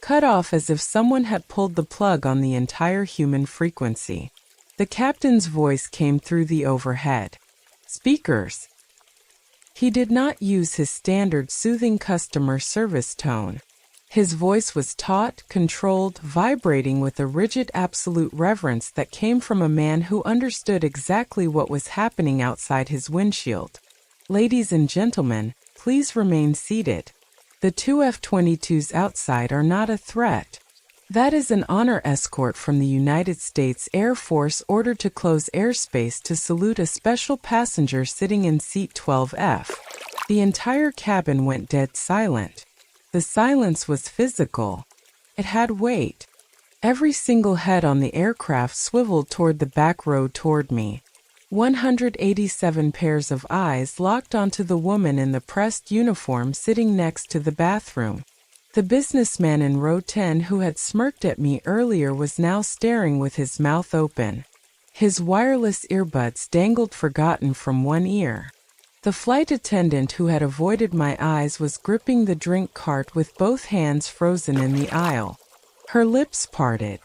Speaker 1: cut off as if someone had pulled the plug on the entire human frequency. The captain's voice came through the overhead speakers. He did not use his standard soothing customer service tone. His voice was taut, controlled, vibrating with a rigid absolute reverence that came from a man who understood exactly what was happening outside his windshield. Ladies and gentlemen, please remain seated. The 2 F-22s outside are not a threat. That is an honor escort from the United States Air Force ordered to close airspace to salute a special passenger sitting in seat 12F. The entire cabin went dead silent. The silence was physical. It had weight. Every single head on the aircraft swiveled toward the back row toward me. 187 pairs of eyes locked onto the woman in the pressed uniform sitting next to the bathroom. The businessman in row 10 who had smirked at me earlier was now staring with his mouth open. His wireless earbuds dangled forgotten from one ear. The flight attendant who had avoided my eyes was gripping the drink cart with both hands frozen in the aisle. Her lips parted.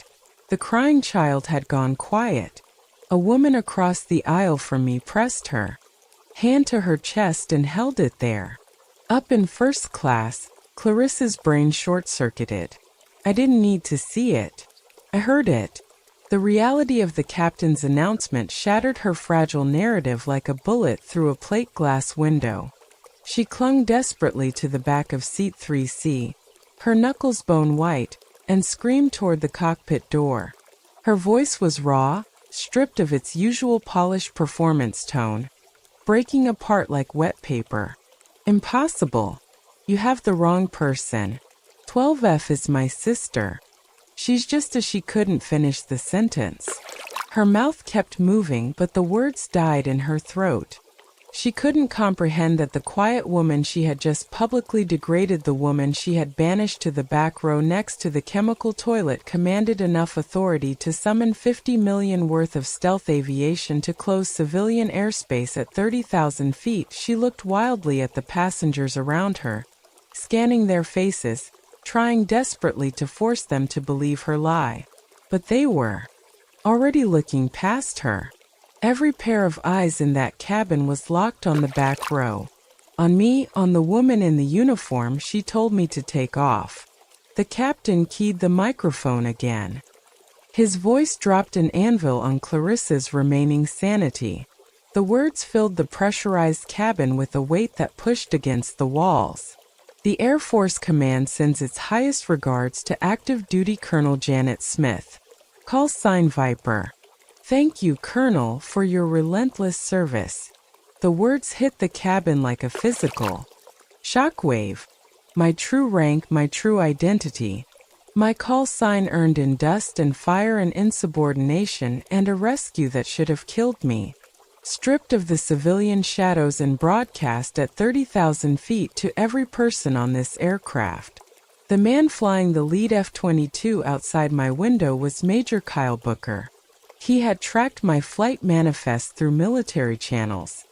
Speaker 1: The crying child had gone quiet. A woman across the aisle from me pressed her hand to her chest and held it there. Up in first class, Clarissa's brain short-circuited. I didn't need to see it. I heard it. The reality of the captain's announcement shattered her fragile narrative like a bullet through a plate glass window. She clung desperately to the back of seat 3C, her knuckles bone white, and screamed toward the cockpit door. Her voice was raw, stripped of its usual polished performance tone, breaking apart like wet paper. Impossible. You have the wrong person. 12F is my sister. She's just as she couldn't finish the sentence. Her mouth kept moving, but the words died in her throat. She couldn't comprehend that the quiet woman she had just publicly degraded, the woman she had banished to the back row next to the chemical toilet, commanded enough authority to summon 50 million worth of stealth aviation to close civilian airspace at 30,000 feet. She looked wildly at the passengers around her, scanning their faces, trying desperately to force them to believe her lie. But they were already looking past her. Every pair of eyes in that cabin was locked on the back row. On me, on the woman in the uniform she told me to take off. The captain keyed the microphone again. His voice dropped an anvil on Clarissa's remaining sanity. The words filled the pressurized cabin with a weight that pushed against the walls. The Air Force Command sends its highest regards to active duty Colonel Janet Smith. Call sign Viper. Thank you, Colonel, for your relentless service. The words hit the cabin like a physical shockwave. My true rank, my true identity. My call sign earned in dust and fire and insubordination, and a rescue that should have killed me. Stripped of the civilian shadows and broadcast at 30,000 feet to every person on this aircraft. The man flying the lead F-22 outside my window was Major Kyle Booker. He had tracked my flight manifest through military channels.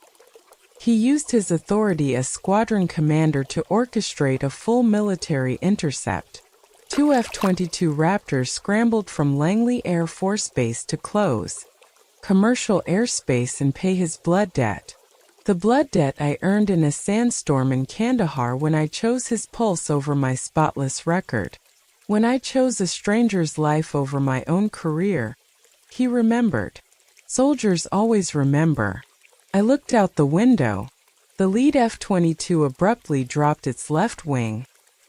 Speaker 1: He used his authority as squadron commander to orchestrate a full military intercept. 2 F-22 Raptors scrambled from Langley Air Force Base to close commercial airspace and pay his blood debt. The blood debt I earned in a sandstorm in Kandahar when I chose his pulse over my spotless record. When I chose a stranger's life over my own career. He remembered. Soldiers always remember. I looked out the window. The lead F-22 abruptly dropped its left wing,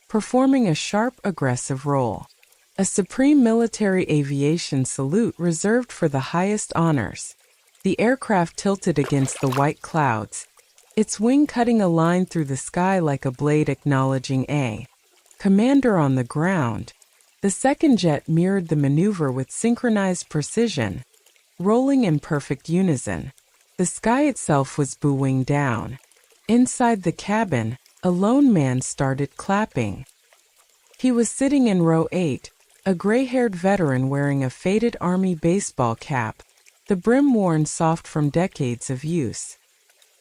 Speaker 1: performing a sharp, aggressive roll. A supreme military aviation salute reserved for the highest honors. The aircraft tilted against the white clouds, its wing cutting a line through the sky like a blade acknowledging a commander on the ground. The second jet mirrored the maneuver with synchronized precision, rolling in perfect unison. The sky itself was bowing down. Inside the cabin, a lone man started clapping. He was sitting in row 8, a gray-haired veteran wearing a faded army baseball cap, the brim worn soft from decades of use.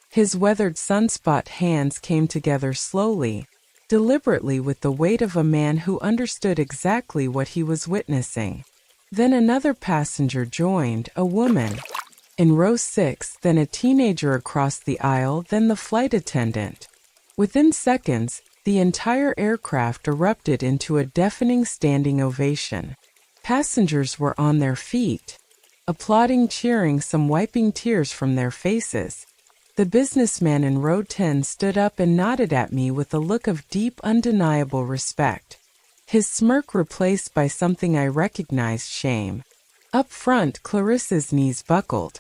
Speaker 1: His weathered sunspot hands came together slowly, deliberately, with the weight of a man who understood exactly what he was witnessing. Then another passenger joined, a woman. In row 6, then a teenager across the aisle, then the flight attendant. Within seconds, the entire aircraft erupted into a deafening standing ovation. Passengers were on their feet, applauding, cheering, some wiping tears from their faces. The businessman in row 10 stood up and nodded at me with a look of deep, undeniable respect. His smirk replaced by something I recognized: shame. Up front, Clarissa's knees buckled.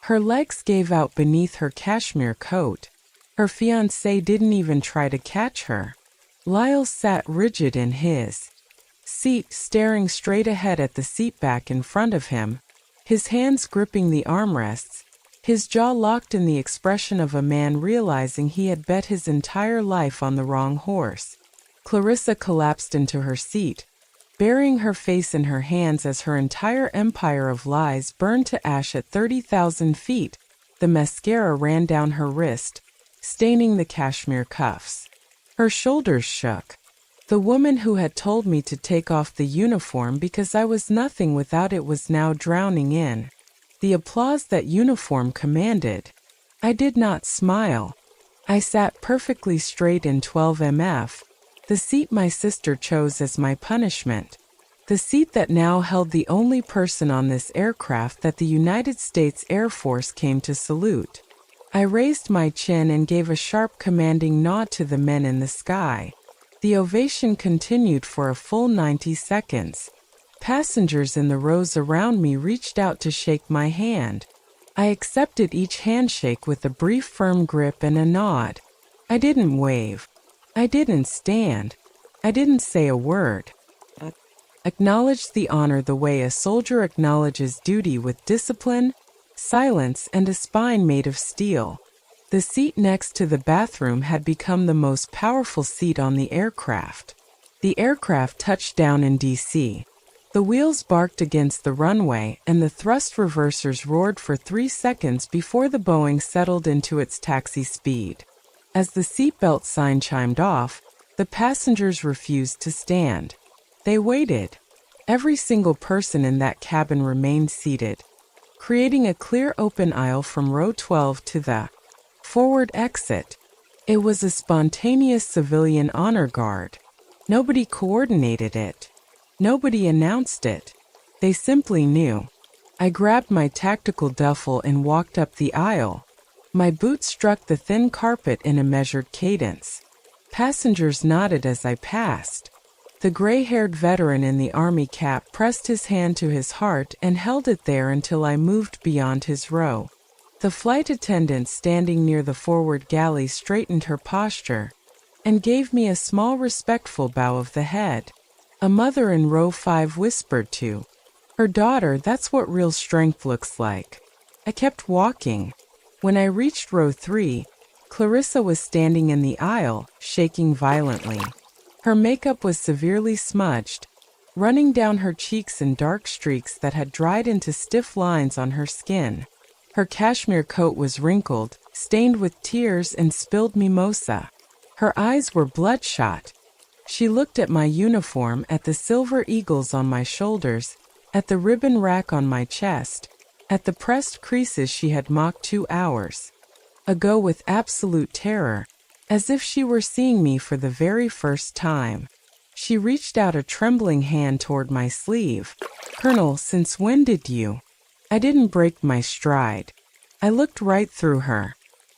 Speaker 1: Her legs gave out beneath her cashmere coat. Her fiancé didn't even try to catch her. Lyle sat rigid in his seat, staring straight ahead at the seatback in front of him, his hands gripping the armrests, his jaw locked in the expression of a man realizing he had bet his entire life on the wrong horse. Clarissa collapsed into her seat, burying her face in her hands as her entire empire of lies burned to ash at 30,000 feet. The mascara ran down her wrist, staining the cashmere cuffs. Her shoulders shook. The woman who had told me to take off the uniform because I was nothing without it was now drowning in the applause that uniform commanded. I did not smile. I sat perfectly straight in 12 the seat my sister chose as my punishment, the seat that now held the only person on this aircraft that the United States Air Force came to salute. I raised my chin and gave a sharp, commanding nod to the men in the sky. The ovation continued for a full 90 seconds. Passengers in the rows around me reached out to shake my hand. I accepted each handshake with a brief, firm grip and a nod. I didn't wave. I didn't stand. I didn't say a word. Acknowledged the honor the way a soldier acknowledges duty, with discipline, silence, and a spine made of steel. The seat next to the bathroom had become the most powerful seat on the aircraft. The aircraft touched down in D.C. The wheels barked against the runway and the thrust reversers roared for 3 seconds before the Boeing settled into its taxi speed. As the seatbelt sign chimed off, the passengers refused to stand. They waited. Every single person in that cabin remained seated, creating a clear open aisle from row 12 to the forward exit. It was a spontaneous civilian honor guard. Nobody coordinated it. Nobody announced it. They simply knew. I grabbed my tactical duffel and walked up the aisle. My boots struck the thin carpet in a measured cadence. Passengers nodded as I passed. The gray-haired veteran in the army cap pressed his hand to his heart and held it there until I moved beyond his row. The flight attendant standing near the forward galley straightened her posture and gave me a small respectful bow of the head. A mother in row 5 whispered to her daughter, "That's what real strength looks like." I kept walking. When I reached row 3, Clarissa was standing in the aisle, shaking violently. Her makeup was severely smudged, running down her cheeks in dark streaks that had dried into stiff lines on her skin. Her cashmere coat was wrinkled, stained with tears and spilled mimosa. Her eyes were bloodshot. She looked at my uniform, at the silver eagles on my shoulders, at the ribbon rack on my chest, at the pressed creases she had mocked 2 hours ago with absolute terror, as if she were seeing me for the very first time. She reached out a trembling hand toward my sleeve. "Colonel, since when did you—" I didn't break my stride. I looked right through her.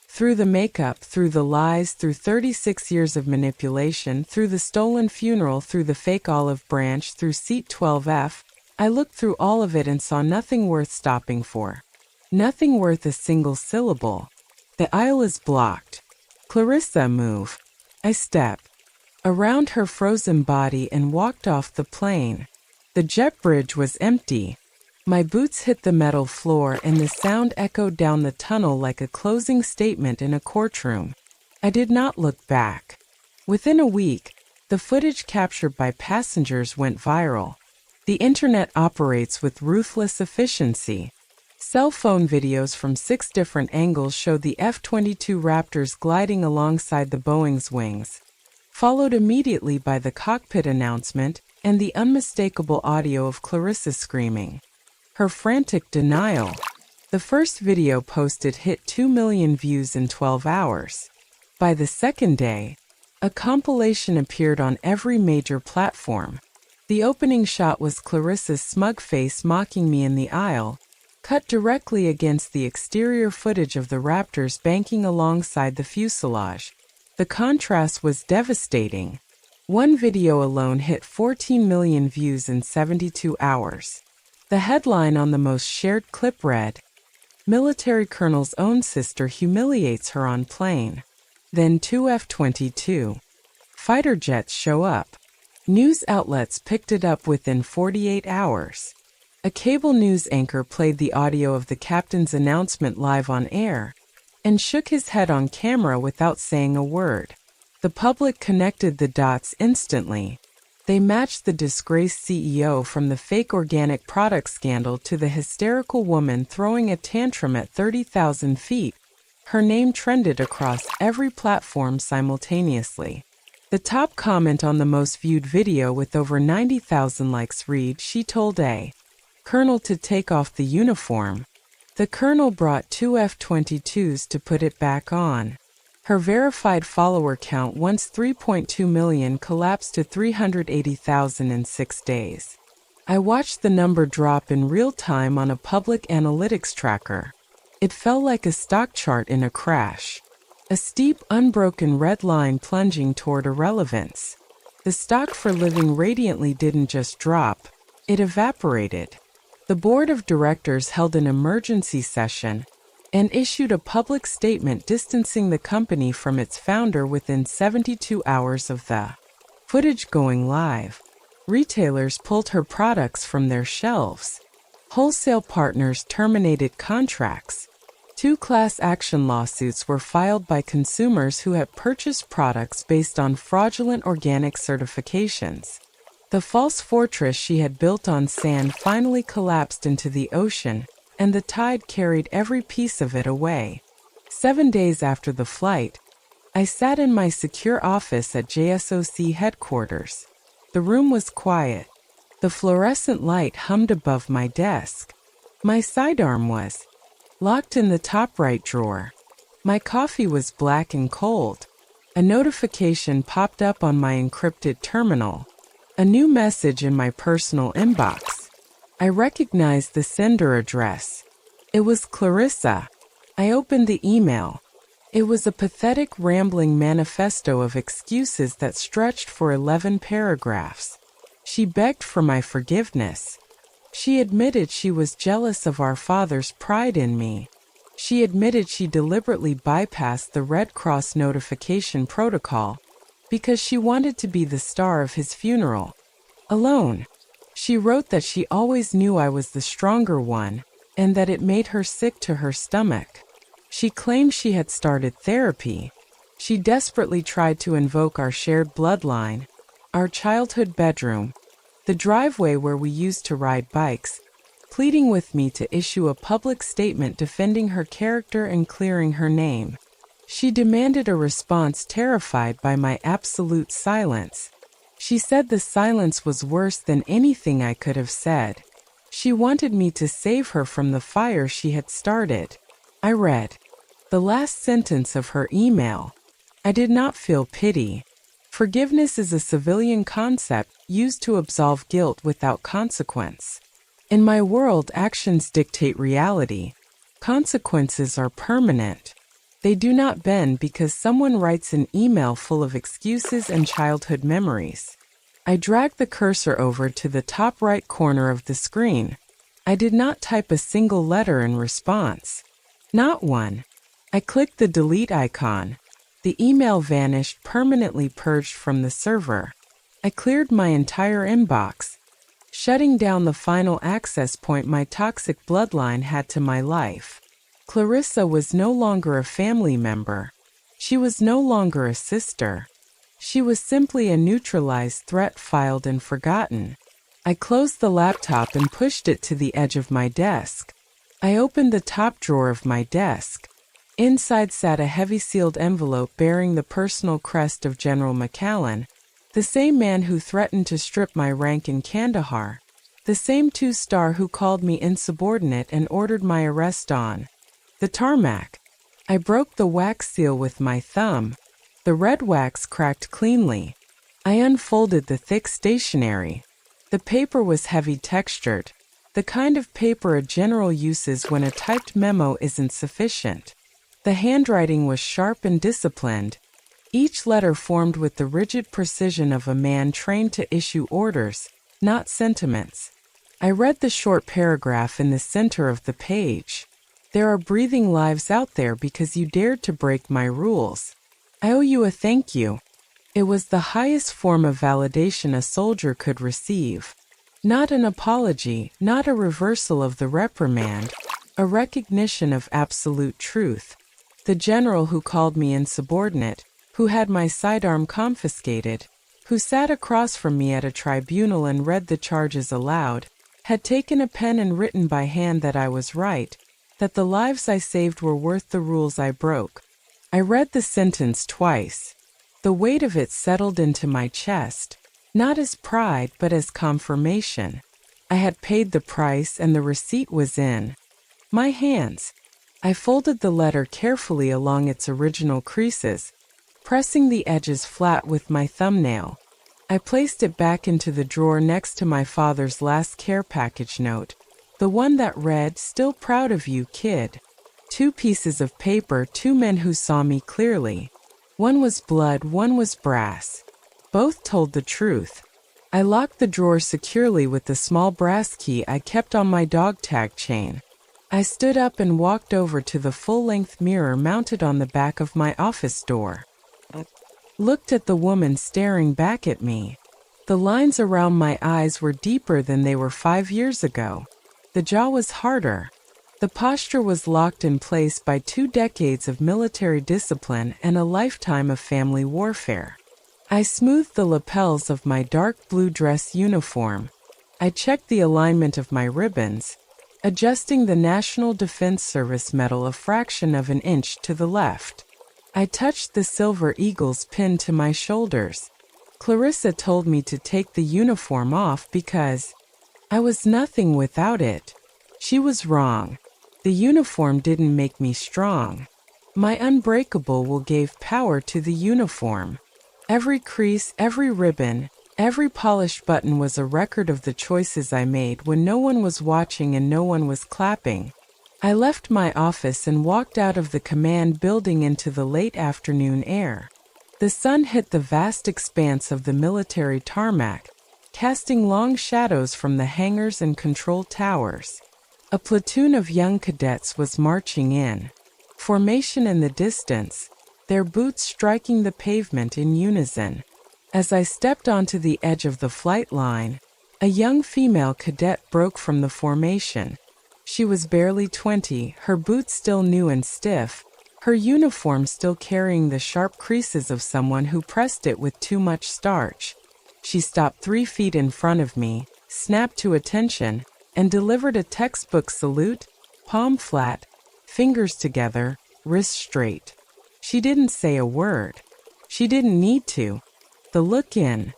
Speaker 1: Through the makeup, through the lies, through 36 years of manipulation, through the stolen funeral, through the fake olive branch, through seat 12F, I looked through all of it and saw nothing worth stopping for. Nothing worth a single syllable. The aisle is blocked. "Clarissa, move." I stepped around her frozen body and walked off the plane. The jet bridge was empty. My boots hit the metal floor and the sound echoed down the tunnel like a closing statement in a courtroom. I did not look back. Within a week, the footage captured by passengers went viral. The internet operates with ruthless efficiency. Cell phone videos from 6 different angles showed the F-22 Raptors gliding alongside the Boeing's wings, followed immediately by the cockpit announcement and the unmistakable audio of Clarissa screaming her frantic denial. The first video posted hit 2 million views in 12 hours. By the second day, a compilation appeared on every major platform. The opening shot was Clarissa's smug face mocking me in the aisle, cut directly against the exterior footage of the Raptors banking alongside the fuselage. The contrast was devastating. One video alone hit 14 million views in 72 hours. The headline on the most shared clip read, "Military Colonel's own sister humiliates her on plane." Then 2 F-22 fighter jets show up. News outlets picked it up within 48 hours. A cable news anchor played the audio of the captain's announcement live on air and shook his head on camera without saying a word. The public connected the dots instantly. They matched the disgraced CEO from the fake organic product scandal to the hysterical woman throwing a tantrum at 30,000 feet. Her name trended across every platform simultaneously. The top comment on the most viewed video with over 90,000 likes read, "She told a colonel to take off the uniform. The colonel brought 2 F-22s to put it back on." Her verified follower count, once 3.2 million, collapsed to 380,000 in 6 days. I watched the number drop in real time on a public analytics tracker. It fell like a stock chart in a crash. A steep, unbroken red line plunging toward irrelevance. The stock for Living Radiantly didn't just drop, it evaporated. The board of directors held an emergency session and issued a public statement distancing the company from its founder within 72 hours of the footage going live. Retailers pulled her products from their shelves. Wholesale partners terminated contracts. 2 class action lawsuits were filed by consumers who had purchased products based on fraudulent organic certifications. The false fortress she had built on sand finally collapsed into the ocean, and the tide carried every piece of it away. 7 days after the flight, I sat in my secure office at JSOC headquarters. The room was quiet. The fluorescent light hummed above my desk. My sidearm was locked in the top right drawer. My coffee was black and cold. A notification popped up on my encrypted terminal. A new message in my personal inbox. I recognized the sender address. It was Clarissa. I opened the email. It was a pathetic, rambling manifesto of excuses that stretched for 11 paragraphs. She begged for my forgiveness. She admitted she was jealous of our father's pride in me. She admitted she deliberately bypassed the Red Cross notification protocol because she wanted to be the star of his funeral. Alone. She wrote that she always knew I was the stronger one and that it made her sick to her stomach. She claimed she had started therapy. She desperately tried to invoke our shared bloodline, our childhood bedroom, the driveway where we used to ride bikes, pleading with me to issue a public statement defending her character and clearing her name. She demanded a response, terrified by my absolute silence. She said the silence was worse than anything I could have said. She wanted me to save her from the fire she had started. I read the last sentence of her email. I did not feel pity. Forgiveness is a civilian concept used to absolve guilt without consequence. In my world, actions dictate reality. Consequences are permanent. They do not bend because someone writes an email full of excuses and childhood memories. I dragged the cursor over to the top right corner of the screen. I did not type a single letter in response. Not one. I clicked the delete icon. The email vanished, permanently purged from the server. I cleared my entire inbox, shutting down the final access point my toxic bloodline had to my life. Clarissa was no longer a family member. She was no longer a sister. She was simply a neutralized threat, filed and forgotten. I closed the laptop and pushed it to the edge of my desk. I opened the top drawer of my desk. Inside sat a heavy sealed envelope bearing the personal crest of General McCallan, the same man who threatened to strip my rank in Kandahar, the same two-star who called me insubordinate and ordered my arrest on the tarmac. I broke the wax seal with my thumb. The red wax cracked cleanly. I unfolded the thick stationery. The paper was heavy textured, the kind of paper a general uses when a typed memo isn't sufficient. The handwriting was sharp and disciplined, each letter formed with the rigid precision of a man trained to issue orders, not sentiments. I read the short paragraph in the center of the page. There are breathing lives out there because you dared to break my rules. I owe you a thank you. It was the highest form of validation a soldier could receive. Not an apology, not a reversal of the reprimand, a recognition of absolute truth. The general who called me insubordinate, who had my sidearm confiscated, who sat across from me at a tribunal and read the charges aloud, had taken a pen and written by hand that I was right, that the lives I saved were worth the rules I broke. I read the sentence twice. The weight of it settled into my chest, not as pride but as confirmation. I had paid the price and the receipt was in my hands. I folded the letter carefully along its original creases, pressing the edges flat with my thumbnail. I placed it back into the drawer next to my father's last care package note, the one that read, "Still proud of you, kid." 2 pieces of paper, 2 men who saw me clearly. One was blood, one was brass. Both told the truth. I locked the drawer securely with the small brass key I kept on my dog tag chain. I stood up and walked over to the full-length mirror mounted on the back of my office door. Looked at the woman staring back at me. The lines around my eyes were deeper than they were 5 years ago. The jaw was harder. The posture was locked in place by 2 decades of military discipline and a lifetime of family warfare. I smoothed the lapels of my dark blue dress uniform. I checked the alignment of my ribbons, adjusting the National Defense Service medal a fraction of an inch to the left. I touched the silver eagles pinned to my shoulders. Clarissa told me to take the uniform off because I was nothing without it. She was wrong. The uniform didn't make me strong. My unbreakable will gave power to the uniform. Every crease, every ribbon, every polished button was a record of the choices I made when no one was watching and no one was clapping. I left my office and walked out of the command building into the late afternoon air. The sun hit the vast expanse of the military tarmac, casting long shadows from the hangars and control towers. A platoon of young cadets was marching in, formation in the distance, their boots striking the pavement in unison. As I stepped onto the edge of the flight line, a young female cadet broke from the formation. She was barely 20, her boots still new and stiff, her uniform still carrying the sharp creases of someone who pressed it with too much starch. She stopped 3 feet in front of me, snapped to attention, and delivered a textbook salute, palm flat, fingers together, wrists straight. She didn't say a word. She didn't need to. The look in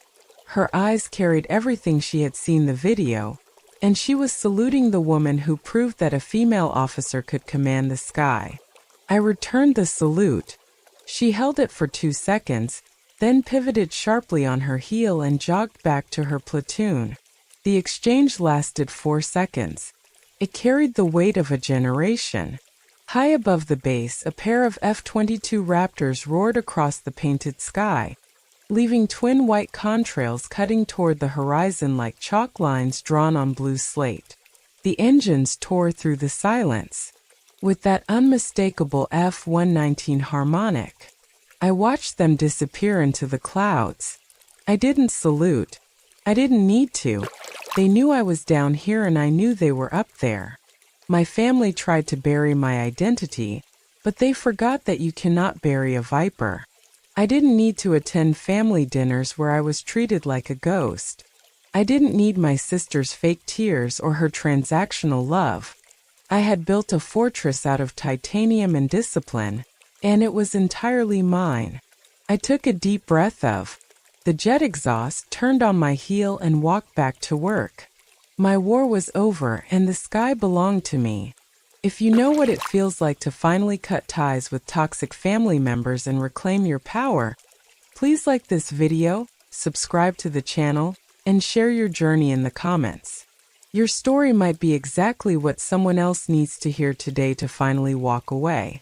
Speaker 1: her eyes carried everything she had seen the video, and she was saluting the woman who proved that a female officer could command the sky. I returned the salute. She held it for 2 seconds, then pivoted sharply on her heel and jogged back to her platoon. The exchange lasted 4 seconds. It carried the weight of a generation. High above the base, a pair of F-22 Raptors roared across the painted sky, leaving twin white contrails cutting toward the horizon like chalk lines drawn on blue slate. The engines tore through the silence with that unmistakable F-119 harmonic. I watched them disappear into the clouds. I didn't salute. I didn't need to. They knew I was down here and I knew they were up there. My family tried to bury my identity, but they forgot that you cannot bury a viper. I didn't need to attend family dinners where I was treated like a ghost. I didn't need my sister's fake tears or her transactional love. I had built a fortress out of titanium and discipline, and it was entirely mine. I took a deep breath of the jet exhaust, turned on my heel, and walked back to work. My war was over, and the sky belonged to me. If you know what it feels like to finally cut ties with toxic family members and reclaim your power, please like this video, subscribe to the channel, and share your journey in the comments. Your story might be exactly what someone else needs to hear today to finally walk away.